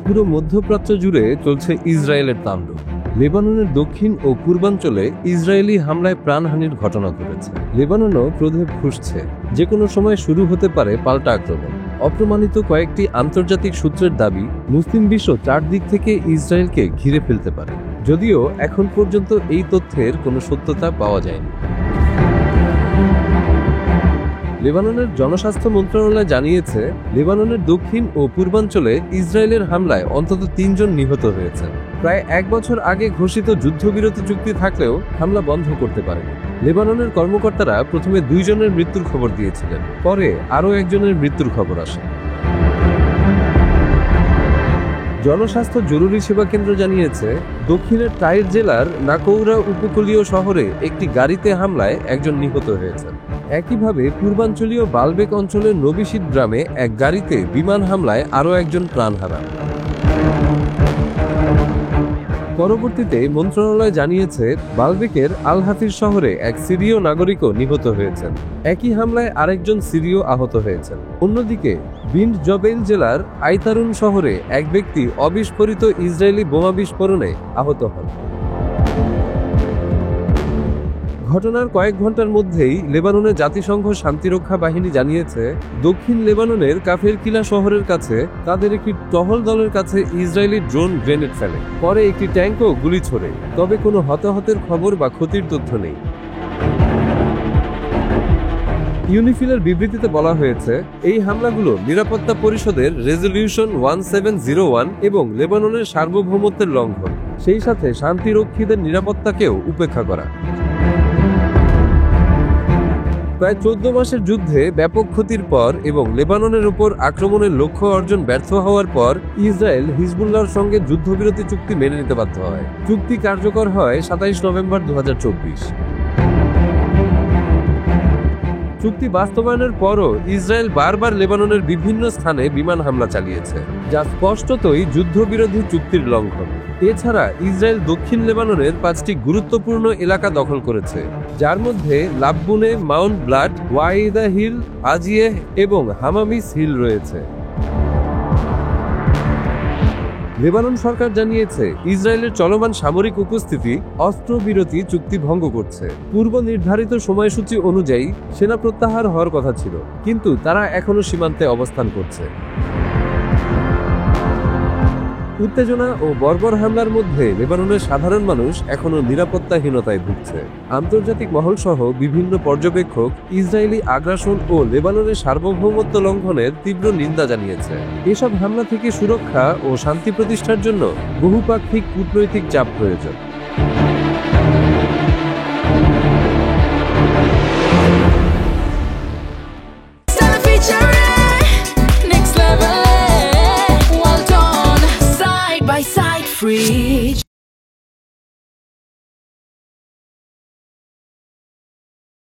পুরো মধ্যপ্রাচ্য জুড়ে চলছে ইসরায়েলের তাণ্ডব। লেবাননের দক্ষিণ ও পূর্বাঞ্চলে ইসরায়েলি হামলায় প্রাণহানির ঘটনা ঘটেছে। লেবাননও ক্রোধে ফুঁসছে, যে কোনো সময় শুরু হতে পারে পাল্টা আক্রমণ। অপ্রমাণিত কয়েকটি আন্তর্জাতিক সূত্রের দাবি, মুসলিম বিশ্ব চারদিক থেকে ইসরায়েলকে ঘিরে ফেলতে পারে, যদিও এখন পর্যন্ত এই তথ্যের কোনো সত্যতা পাওয়া যায়নি। লেবাননের জনস্বাস্থ্য মন্ত্রণালয় জানিয়েছে, লেবাননের দক্ষিণ ও পূর্বাঞ্চলে ইসরায়েলের হামলায় অন্তত 3 জন নিহত হয়েছেন। প্রায় 1 বছর আগে ঘোষিত যুদ্ধবিরতি চুক্তি থাকলেও হামলা বন্ধ করতে পারেনি। লেবাননের কর্মকর্তারা প্রথমে 2 জনের মৃত্যুর খবর দিয়েছিলেন, পরে আরও 1 জনের মৃত্যুর খবর আসে। জনস্বাস্থ্য জরুরি সেবা কেন্দ্র জানিয়েছে, দক্ষিণের টাইর জেলার নাকৌরা উপকূলীয় শহরে একটি গাড়িতে হামলায় 1 জন নিহত হয়েছেন। একইভাবে পূর্বাঞ্চলীয় বালবেক অঞ্চলের নবিশিদ গ্রামে এক গাড়িতে বিমান হামলায় আরও 1 জন প্রাণ হারান। পরবর্তীতে মন্ত্রণালয় জানিয়েছে, বালবেকের আল হাফিজ শহরে এক সিরীয় নাগরিকও নিহত হয়েছেন। একই হামলায় আরেকজন সিরীয় আহত হয়েছেন। অন্যদিকে বিন্ট জবেইল জেলার আইতারুন শহরে এক ব্যক্তি অবিস্ফোরিত ইসরায়েলি বোমা বিস্ফোরণে আহত হন। ঘটনার কয়েক ঘন্টার মধ্যেই লেবাননের জাতিসংঘ শান্তিরক্ষা বাহিনী জানিয়েছে, দক্ষিণ লেবাননের কাফের কিলা শহরের কাছে তাদের একটি টহল দলের কাছে ইসরায়েলি ড্রোন গ্রেনেড ফেলে। পরে একটি ট্যাঙ্কও গুলি ছোড়ে, তবে কোনো হতাহতের খবর বা ক্ষতির তথ্য নেই। ইউনিফিলের বিবৃতিতে বলা হয়েছে, এই হামলাগুলো নিরাপত্তা পরিষদের রেজলিউশন 1701 এবং লেবাননের সার্বভৌমত্বের লঙ্ঘন, সেই সাথে শান্তিরক্ষীদের নিরাপত্তাকেও উপেক্ষা করা। প্রায় 14 মাসের যুদ্ধে ব্যাপক ক্ষতির পর এবং লেবাননের উপর আক্রমণের লক্ষ্য অর্জন ব্যর্থ হওয়ার পর ইসরায়েল হিজবুল্লাহর সঙ্গে যুদ্ধবিরতি চুক্তি মেনে নিতে বাধ্য হয়। চুক্তি কার্যকর হয় 27 নভেম্বর 2024। চুক্তি বাস্তবায়নের পরও ইসরায়েল বারবার লেবাননের বিভিন্ন স্থানে বিমান হামলা চালিয়েছে, যা স্পষ্টতই যুদ্ধবিরোধী চুক্তির লঙ্ঘন। এছাড়া ইসরায়েল দক্ষিণ লেবাননের 5টি গুরুত্বপূর্ণ এলাকা দখল করেছে, যার মধ্যে লাব্বুনে, মাউন্ট ব্লাড, ওয়াইদা হিল, আজিয়েহ এবং হামামিস হিল রয়েছে। লেবানন সরকার জানিয়েছে, ইসরায়েলের চলমান সামরিক উপস্থিতি অস্ত্রবিরতি চুক্তি ভঙ্গ করছে। পূর্ব নির্ধারিত সময়সূচি অনুযায়ী সেনা প্রত্যাহার হওয়ার কথা ছিল, কিন্তু তারা এখনো সীমান্তে অবস্থান করছে। উত্তেজনা ও বর্বর হামলার মধ্যে লেবাননের সাধারণ মানুষ এখনো নিরাপত্তাহীনতায় ভুগছে। আন্তর্জাতিক মহল সহ বিভিন্ন পর্যবেক্ষক ইসরায়েলি আগ্রাসন ও লেবাননের সার্বভৌমত্ব লঙ্ঘনের তীব্র নিন্দা জানিয়েছে। এসব হামলা থেকে সুরক্ষা ও শান্তি প্রতিষ্ঠার জন্য বহুপাক্ষিক কূটনৈতিক চাপ প্রয়োজন। Free